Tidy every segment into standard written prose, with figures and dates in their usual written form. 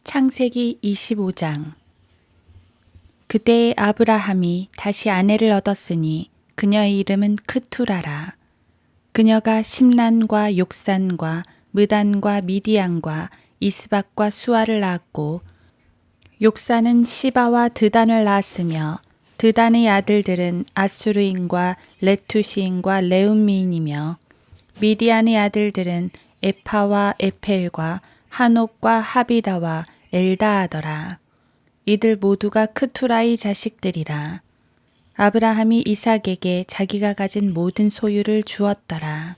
창세기 25장. 그때에 아브라함이 다시 아내를 얻었으니 그녀의 이름은 크투라라. 그녀가 심란과 욕산과 무단과 미디안과 이스박과 수아를 낳았고, 욕산은 시바와 드단을 낳았으며 드단의 아들들은 아수르인과 레투시인과 레움미인이며, 미디안의 아들들은 에파와 에펠과 한옥과 하비다와 엘다하더라. 이들 모두가 크투라의 자식들이라. 아브라함이 이삭에게 자기가 가진 모든 소유를 주었더라.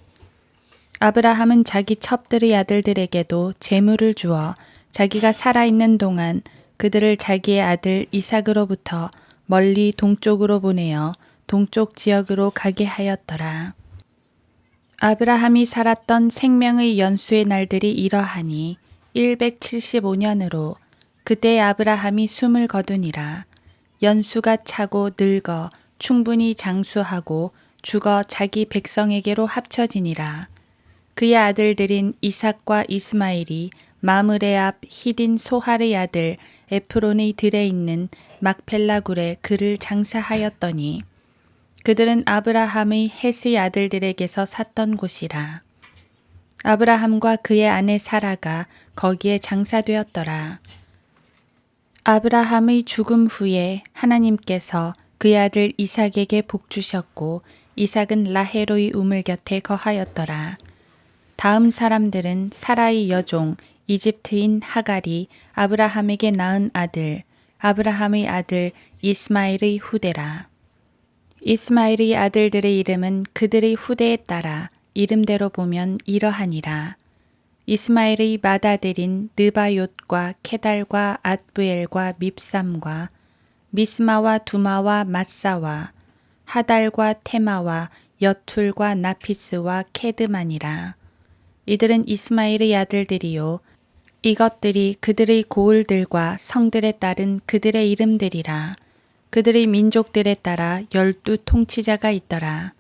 아브라함은 자기 첩들의 아들들에게도 재물을 주어 자기가 살아있는 동안 그들을 자기의 아들 이삭으로부터 멀리 동쪽으로 보내어 동쪽 지역으로 가게 하였더라. 아브라함이 살았던 생명의 연수의 날들이 이러하니 175년으로 그때 아브라함이 숨을 거두니라. 연수가 차고 늙어 충분히 장수하고 죽어 자기 백성에게로 합쳐지니라. 그의 아들들인 이삭과 이스마엘이 마므레 앞 히딘 소할의 아들 에프론의 들에 있는 막펠라 굴에 그를 장사하였더니 그들은 아브라함의 헷의 아들들에게서 샀던 곳이라. 아브라함과 그의 아내 사라가 거기에 장사되었더라. 아브라함의 죽음 후에 하나님께서 그의 아들 이삭에게 복 주셨고 이삭은 라헬의 우물 곁에 거하였더라. 다음 사람들은 사라의 여종 이집트인 하갈이 아브라함에게 낳은 아들, 아브라함의 아들 이스마엘의 후대라. 이스마엘의 아들들의 이름은 그들의 후대에 따라 이름대로 보면 이러하니라. 이스마엘의 맏아들인 느바욤과 케달과 앗부엘과 밉삼과 미스마와 두마와 마사와 하달과 테마와 여툴과 나피스와 케드만이라. 이들은 이스마엘의 아들들이요 이것들이 그들의 고을들과 성들에 따른 그들의 이름들이라. 그들의 민족들에 따라 12 통치자가 있더라.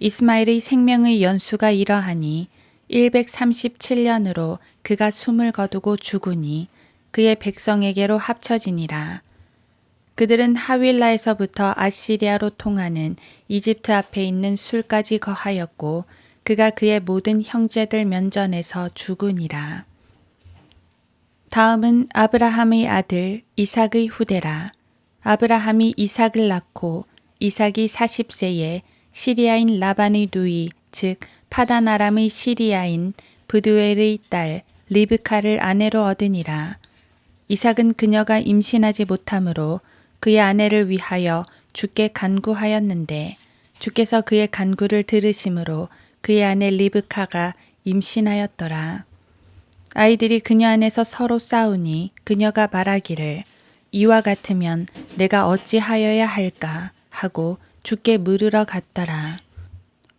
이스마엘의 생명의 연수가 이러하니 137년으로 그가 숨을 거두고 죽으니 그의 백성에게로 합쳐지니라. 그들은 하윌라에서부터 아시리아로 통하는 이집트 앞에 있는 술까지 거하였고 그가 그의 모든 형제들 면전에서 죽으니라. 다음은 아브라함의 아들 이삭의 후대라. 아브라함이 이삭을 낳고 이삭이 40세에 시리아인 라반의 누이 즉 파단 아람의 시리아인 브두엘의 딸 리브카를 아내로 얻으니라. 이삭은 그녀가 임신하지 못하므로 그의 아내를 위하여 주께 간구하였는데 주께서 그의 간구를 들으심으로 그의 아내 리브카가 임신하였더라. 아이들이 그녀 안에서 서로 싸우니 그녀가 말하기를 이와 같으면 내가 어찌하여야 할까 하고 주께 물으러 갔더라.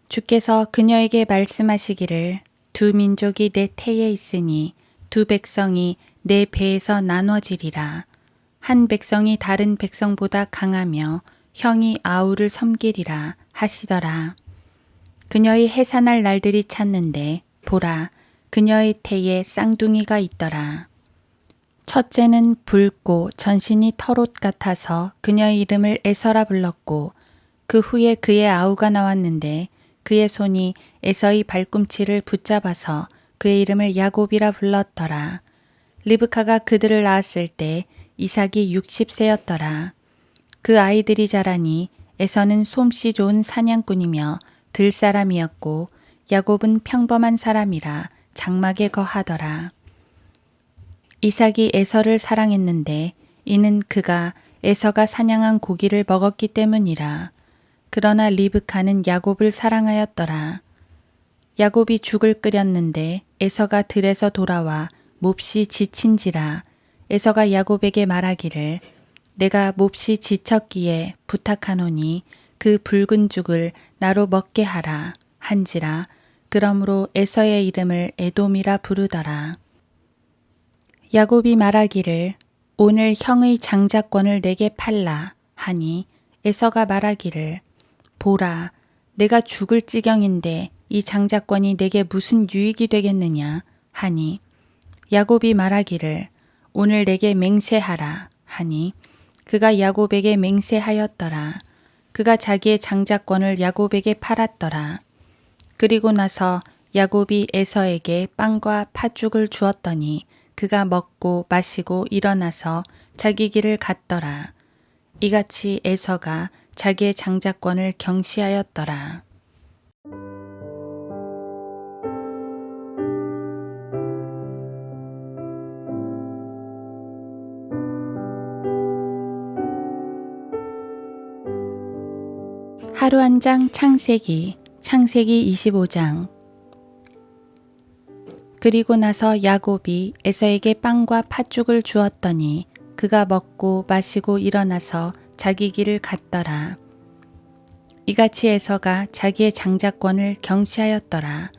주께서 그녀에게 말씀하시기를 두 민족이 내 태에 있으니 두 백성이 내 배에서 나눠지리라. 한 백성이 다른 백성보다 강하며 형이 아우를 섬기리라 하시더라. 그녀의 해산할 날들이 찼는데 보라 그녀의 태에 쌍둥이가 있더라. 첫째는 붉고 전신이 털옷 같아서 그녀의 이름을 에서라 불렀고 그 후에 그의 아우가 나왔는데 그의 손이 에서의 발꿈치를 붙잡아서 그의 이름을 야곱이라 불렀더라. 리브카가 그들을 낳았을 때 이삭이 60세였더라. 그 아이들이 자라니 에서는 솜씨 좋은 사냥꾼이며 들사람이었고 야곱은 평범한 사람이라 장막에 거하더라. 이삭이 에서를 사랑했는데 이는 그가 에서가 사냥한 고기를 먹었기 때문이라. 그러나 리브카는 야곱을 사랑하였더라. 야곱이 죽을 끓였는데 에서가 들에서 돌아와 몹시 지친지라. 에서가 야곱에게 말하기를 내가 몹시 지쳤기에 부탁하노니 그 붉은 죽을 나로 먹게 하라 한지라. 그러므로 에서의 이름을 에돔이라 부르더라. 야곱이 말하기를 오늘 형의 장자권을 내게 팔라 하니 에서가 말하기를 보라 내가 죽을 지경인데 이 장자권이 내게 무슨 유익이 되겠느냐 하니 야곱이 말하기를 오늘 내게 맹세하라 하니 그가 야곱에게 맹세하였더라. 그가 자기의 장자권을 야곱에게 팔았더라. 그리고 나서 야곱이 에서에게 빵과 팥죽을 주었더니 그가 먹고 마시고 일어나서 자기 길을 갔더라. 이같이 에서가 자기의 장자권을 경시하였더라. 하루 한 장 창세기 25장. 그리고 나서 야곱이 에서에게 빵과 팥죽을 주었더니 그가 먹고 마시고 일어나서 자기 길을 갔더라. 이같이 에서가 자기의 장자권을 경시하였더라.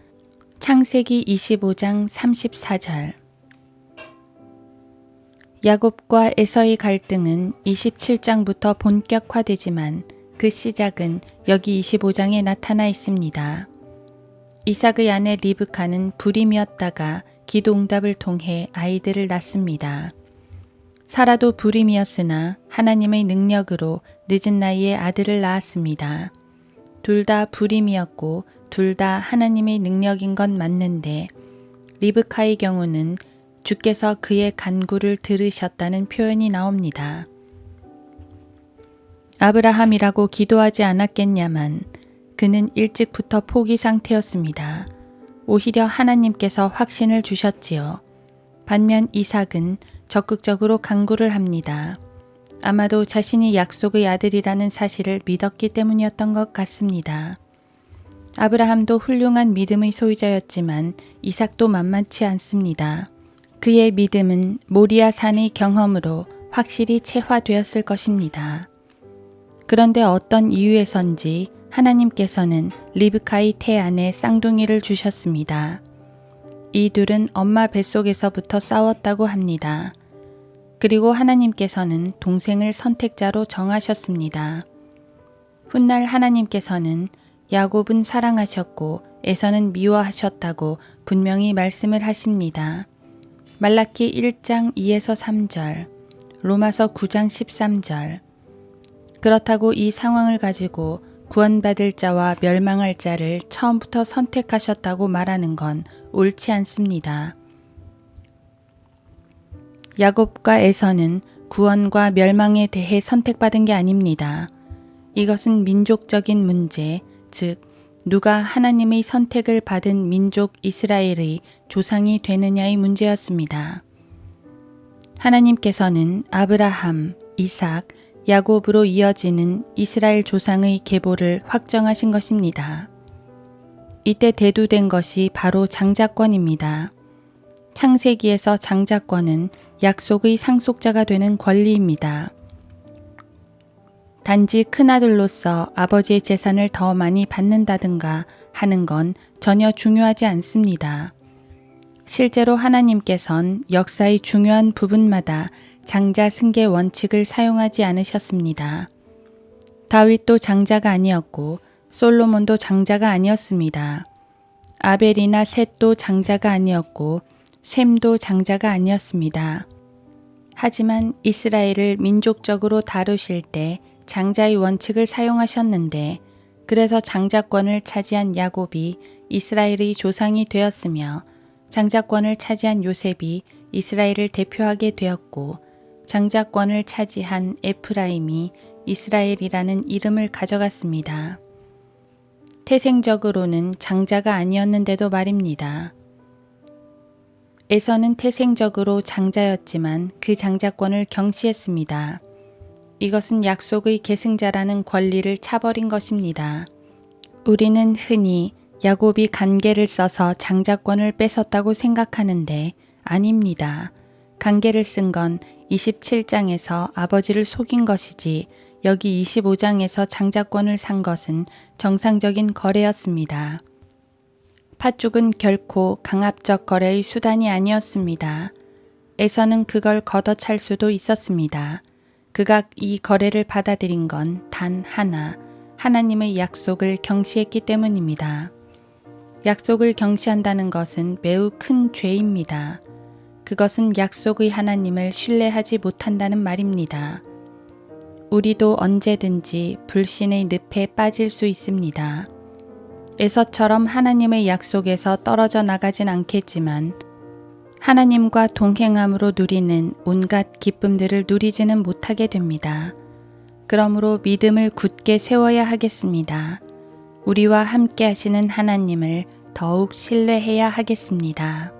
창세기 25장 34절. 야곱과 에서의 갈등은 27장부터 본격화되지만 그 시작은 여기 25장에 나타나 있습니다. 이삭의 아내 리브카는 불임이었다가 기도응답을 통해 아이들을 낳습니다. 사라도 불임이었으나 하나님의 능력으로 늦은 나이에 아들을 낳았습니다. 둘 다 불임이었고 둘 다 하나님의 능력인 건 맞는데 리브카의 경우는 주께서 그의 간구를 들으셨다는 표현이 나옵니다. 아브라함이라고 기도하지 않았겠냐만 그는 일찍부터 포기 상태였습니다. 오히려 하나님께서 확신을 주셨지요. 반면 이삭은 적극적으로 간구를 합니다. 아마도 자신이 약속의 아들이라는 사실을 믿었기 때문이었던 것 같습니다. 아브라함도 훌륭한 믿음의 소유자였지만 이삭도 만만치 않습니다. 그의 믿음은 모리아 산의 경험으로 확실히 체화되었을 것입니다. 그런데 어떤 이유에선지 하나님께서는 리브카의 태안에 쌍둥이를 주셨습니다. 이 둘은 엄마 뱃속에서부터 싸웠다고 합니다. 그리고 하나님께서는 동생을 선택자로 정하셨습니다. 훗날 하나님께서는 야곱은 사랑하셨고 에서는 미워하셨다고 분명히 말씀을 하십니다. 말라키 1장 2에서 3절, 로마서 9장 13절. 그렇다고 이 상황을 가지고 구원받을 자와 멸망할 자를 처음부터 선택하셨다고 말하는 건 옳지 않습니다. 야곱과 에서는 구원과 멸망에 대해 선택받은 게 아닙니다. 이것은 민족적인 문제, 즉 누가 하나님의 선택을 받은 민족 이스라엘의 조상이 되느냐의 문제였습니다. 하나님께서는 아브라함, 이삭, 야곱으로 이어지는 이스라엘 조상의 계보를 확정하신 것입니다. 이때 대두된 것이 바로 장자권입니다. 창세기에서 장자권은 약속의 상속자가 되는 권리입니다. 단지 큰아들로서 아버지의 재산을 더 많이 받는다든가 하는 건 전혀 중요하지 않습니다. 실제로 하나님께선 역사의 중요한 부분마다 장자 승계 원칙을 사용하지 않으셨습니다. 다윗도 장자가 아니었고 솔로몬도 장자가 아니었습니다. 아벨이나 셋도 장자가 아니었고 셈도 장자가 아니었습니다. 하지만 이스라엘을 민족적으로 다루실 때 장자의 원칙을 사용하셨는데 그래서 장자권을 차지한 야곱이 이스라엘의 조상이 되었으며 장자권을 차지한 요셉이 이스라엘을 대표하게 되었고 장자권을 차지한 에프라임이 이스라엘이라는 이름을 가져갔습니다. 태생적으로는 장자가 아니었는데도 말입니다. 에서는 태생적으로 장자였지만 그 장자권을 경시했습니다. 이것은 약속의 계승자라는 권리를 차버린 것입니다. 우리는 흔히 야곱이 간계를 써서 장자권을 뺏었다고 생각하는데 아닙니다. 간계를 쓴 건 27장에서 아버지를 속인 것이지 여기 25장에서 장자권을 산 것은 정상적인 거래였습니다. 팥죽은 결코 강압적 거래의 수단이 아니었습니다. 에서는 그걸 걷어찰 수도 있었습니다. 그가 이 거래를 받아들인 건 단 하나, 하나님의 약속을 경시했기 때문입니다. 약속을 경시한다는 것은 매우 큰 죄입니다. 그것은 약속의 하나님을 신뢰하지 못한다는 말입니다. 우리도 언제든지 불신의 늪에 빠질 수 있습니다. 에서처럼 하나님의 약속에서 떨어져 나가진 않겠지만 하나님과 동행함으로 누리는 온갖 기쁨들을 누리지는 못하게 됩니다. 그러므로 믿음을 굳게 세워야 하겠습니다. 우리와 함께 하시는 하나님을 더욱 신뢰해야 하겠습니다.